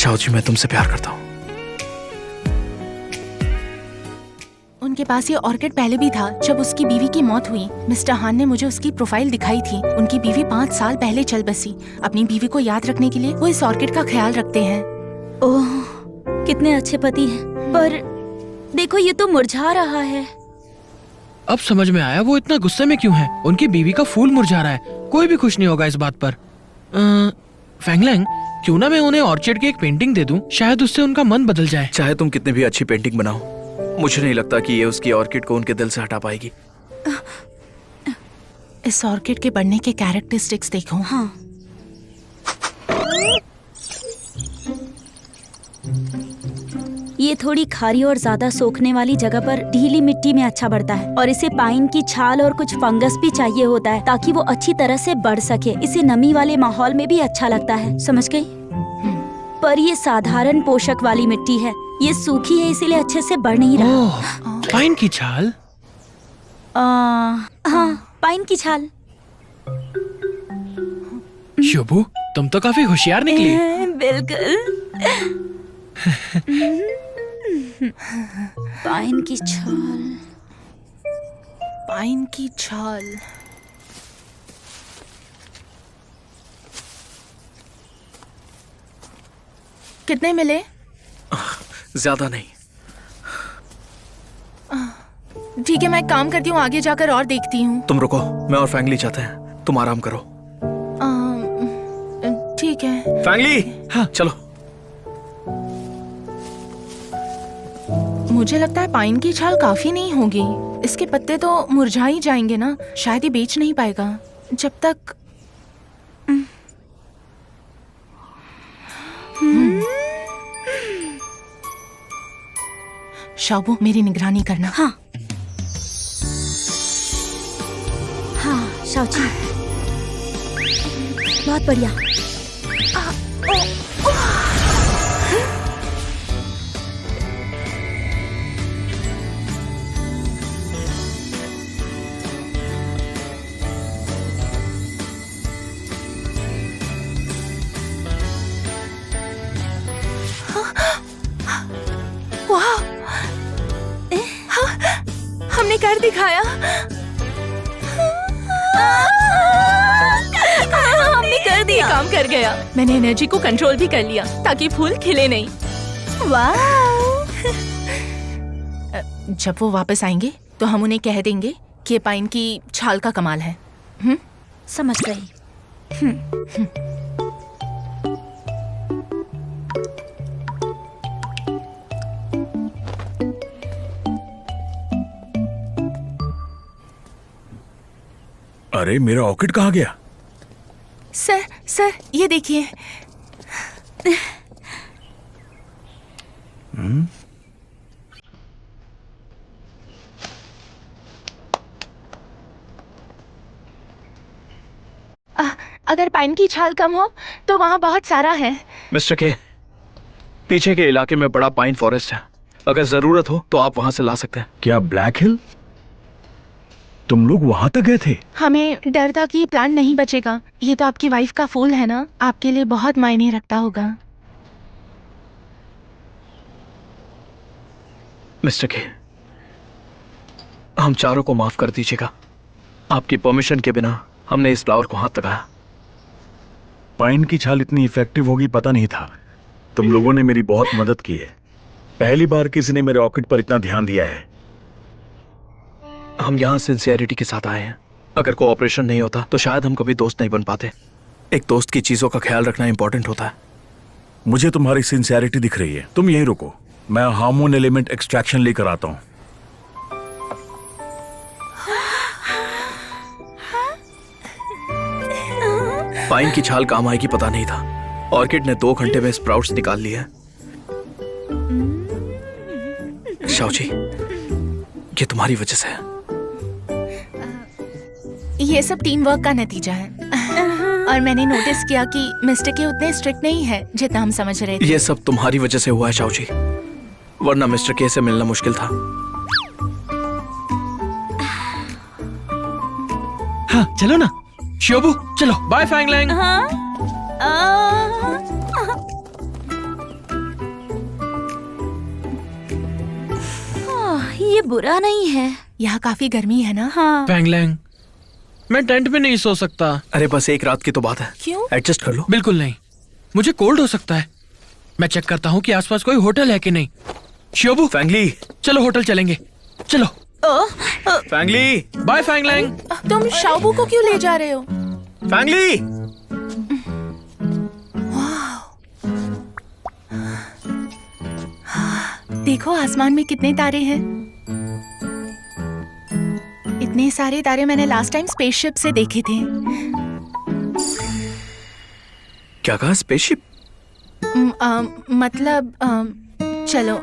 शाओजी, मैं तुमसे प्यार करता हूँ। उनके पास ये ऑर्किड पहले भी था जब उसकी बीवी की मौत हुई। मिस्टर हान ने मुझे उसकी प्रोफाइल दिखाई थी। उनकी बीवी 5 साल पहले चल बसी। अपनी बीवी को याद रखने के लिए वो इस ऑर्किड का ख्याल रखते हैं। ओह, कितने अच्छे पति हैं। पर देखो, ये तो मुरझा रहा है। अब समझ में आया वो इतना गुस्से में क्यों है। उनकी बीवी का फूल मुरझा रहा है। कोई भी खुश नहीं होगा इस बात पर। फैंगलैंग, क्यों ना मैं उन्हें ऑर्चिड की एक पेंटिंग दे दूं, शायद उससे उनका मन बदल जाए। चाहे तुम कितनी भी अच्छी पेंटिंग बनाओ, मुझे नहीं लगता कि ये उसकी ऑर्किड को उनके दिल से हटा पाएगी। इस ऑर्किड के बढ़ने के कैरेक्टरिस्टिक्स देखो। हाँ, ये थोड़ी खारी और ज्यादा सोखने वाली जगह पर ढीली मिट्टी में अच्छा बढ़ता है और इसे पाइन की छाल और कुछ फंगस भी चाहिए होता है ताकि वो अच्छी तरह से बढ़ सके। इसे नमी वाले माहौल में भी अच्छा लगता है, समझ गई? पर ये साधारण पोषक वाली मिट्टी है। ये सूखी है इसीलिए अच्छे से बढ़ नहीं रहा। ओह, पाइन की छाल। हाँ, पाइन की छाल। शोभू, तुम तो काफी होशियार निकली। बिल्कुल। पाइन की छाल। पाइन की छाल। कितने मिले? ज्यादा नहीं। ठीक है, मैं एक काम करती हूँ, आगे जाकर और देखती हूँ। तुम रुको, मैं और फैंगली चाहते हैं। तुम आराम करो। ठीक है। फैंगली, हाँ चलो। मुझे लगता है पाइन की छाल काफी नहीं होगी। इसके पत्ते तो मुरझा ही जाएंगे ना। शायद ये बेच नहीं पाएगा जब तक। शाबू, मेरी निगरानी करना। हाँ हाँ शाओजी, बहुत बढ़िया। हमने कर दिखाया। हमने कर दिया। काम कर गया। मैंने एनर्जी को कंट्रोल भी कर लिया ताकि फूल खिले नहीं। वाह! जब वो वापस आएंगे तो हम उन्हें कह देंगे कि पाइन की छाल का कमाल है। समझ गई। अरे, मेरा ऑर्किड कहाँ गया? सर, ये देखिए। अगर पाइन की छाल कम हो तो वहाँ बहुत सारा है। मिस्टर के, पीछे के इलाके में बड़ा पाइन फॉरेस्ट है। अगर जरूरत हो तो आप वहां से ला सकते हैं। क्या ब्लैक हिल? तुम लोग वहां तक गए थे? हमें डर था कि प्लांट नहीं बचेगा। ये तो आपकी वाइफ का फूल है ना, आपके लिए बहुत मायने रखता होगा। मिस्टर के, हम चारों को माफ कर दीजिएगा। आपकी परमिशन के बिना हमने इस फ्लावर को हाथ लगाया। पाइन की छाल इतनी इफेक्टिव होगी पता नहीं था। तुम लोगों ने मेरी बहुत मदद की है। पहली बार किसी ने मेरे ऑर्किड पर इतना ध्यान दिया है। हम यहाँ सिंसियरिटी के साथ आए हैं। अगर कोऑपरेशन नहीं होता तो शायद हम कभी दोस्त नहीं बन पाते। एक दोस्त की चीजों का ख्याल रखना इंपॉर्टेंट होता है। मुझे तुम्हारी सिंसियरिटी दिख रही है। तुम यहीं रुको, मैं हार्मोन एलिमेंट एक्सट्रैक्शन लेकर आता हूँ। पाइन की छाल काम आएगी पता नहीं था। ऑर्किड ने 2 घंटे में स्प्राउट्स निकाल लिए हैं। शाओजी, ये तुम्हारी वजह से है। ये सब टीम वर्क का नतीजा है। और मैंने नोटिस किया कि मिस्टर के उतने स्ट्रिक्ट नहीं है जितना हम समझ रहे थे। ये सब तुम्हारी वजह से हुआ है शाओजी, वरना मिस्टर के से मिलना मुश्किल था। हाँ चलो ना शोभू, चलो। बाय फैंगलैंग। ये बुरा नहीं है। यहाँ काफी गर्मी है ना? हाँ। फैंगलैंग, मैं टेंट में नहीं सो सकता। अरे बस एक रात की तो बात है, क्यों? एडजस्ट कर लो। बिल्कुल नहीं, मुझे कोल्ड हो सकता है। मैं चेक करता हूँ कि आसपास कोई होटल है कि नहीं। शियोबू, फैंगली, चलो होटल चलेंगे। चलो। फैंगली, बाय फैंगलैंग। तुम शाओबू को क्यों ले जा रहे हो? फैंगली। देखो आसमान में कितने तारे हैं। इतने सारे तारे मैंने लास्ट टाइम स्पेसशिप से देखे थे। क्या कहा? स्पेसशिप? मतलब चलो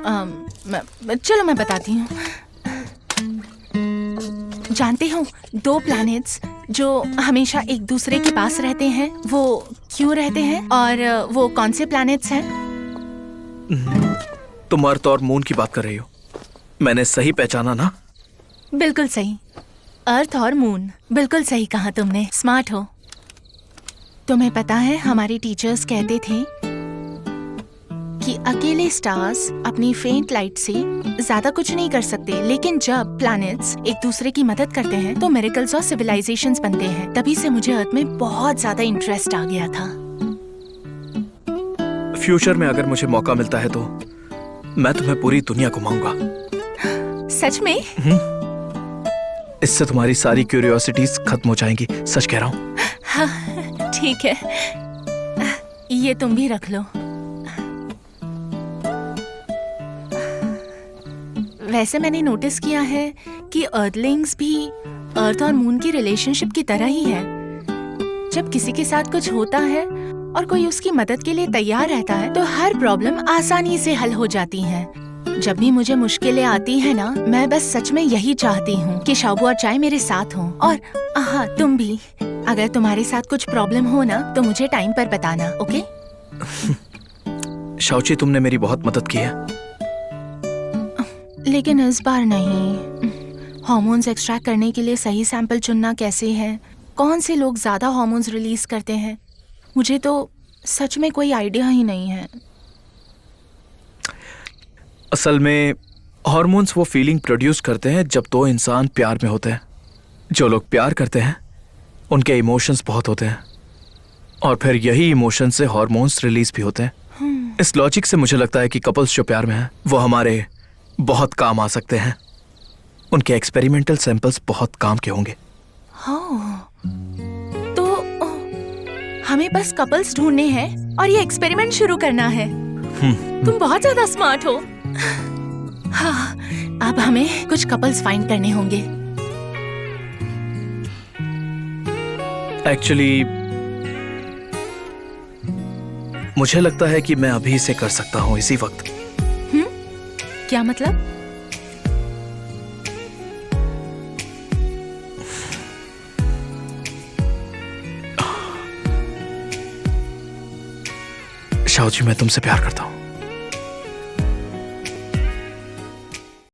चलो मैं बताती हूँ। जानते हो 2 प्लैनेट्स जो हमेशा एक दूसरे के पास रहते हैं, वो क्यों रहते हैं और वो कौन से प्लैनेट्स हैं? तुम अर्थ और मून की बात कर रही हो। मैंने सही पहचाना ना? बिल्कुल सही, अर्थ और मून। बिल्कुल सही कहा तुमने, स्मार्ट हो। तुम्हें पता है हमारे टीचर्स कहते थे कि अकेले स्टार्स अपनी फेंट लाइट से ज्यादा कुछ नहीं कर सकते, लेकिन जब प्लैनेट्स एक दूसरे की मदद करते हैं तो मिरेकल्स और सिविलाइजेशंस बनते हैं। तभी से मुझे अर्थ में बहुत ज्यादा इंटरेस्ट आ गया था। फ्यूचर में अगर मुझे मौका मिलता है तो मैं तुम्हें पूरी दुनिया घुमाऊंगा। सच में? इससे तुम्हारी सारी क्यूरियोसिटीज खत्म हो जाएंगी, सच कह रहा हूँ। हाँ, ठीक है, ये तुम भी रख लो। वैसे मैंने नोटिस किया है कि अर्थलिंग्स भी अर्थ और मून की रिलेशनशिप की तरह ही है। जब किसी के साथ कुछ होता है और कोई उसकी मदद के लिए तैयार रहता है तो हर प्रॉब्लम आसानी से हल हो जाती है। जब भी मुझे मुश्किलें आती है ना, मैं बस सच में यही चाहती हूँ कि शाओबू और चाय मेरे साथ हों। और हाँ, तुम भी। अगर तुम्हारे साथ कुछ प्रॉब्लम हो ना तो मुझे टाइम पर बताना, ओके? शाओची, तुमने मेरी बहुत मदद की है। लेकिन इस बार नहीं। हार्मोन्स एक्सट्रैक्ट करने के लिए सही सैंपल चुनना कैसे है, कौन से लोग ज्यादा हार्मोन्स रिलीज करते हैं, मुझे तो सच में कोई आइडिया ही नहीं है। असल में हार्मोन्स वो फीलिंग प्रोड्यूस करते हैं जब 2 इंसान प्यार में होते हैं। जो लोग प्यार करते हैं उनके इमोशंस बहुत होते हैं और फिर यही इमोशन से हार्मोन्स रिलीज भी होते हैं। इस लॉजिक से मुझे लगता है कि कपल्स जो प्यार में हैं वो हमारे बहुत काम आ सकते हैं। उनके एक्सपेरिमेंटल सैंपल्स बहुत काम के होंगे। हाँ, तो हमें बस कपल्स ढूंढने हैं और ये एक्सपेरिमेंट शुरू करना है। तुम बहुत ज्यादा स्मार्ट हो। हाँ, अब हमें कुछ कपल्स फाइंड करने होंगे। एक्चुअली मुझे लगता है कि मैं अभी इसे कर सकता हूँ, इसी वक्त। क्या मतलब? शाओची, मैं तुमसे प्यार करता हूँ।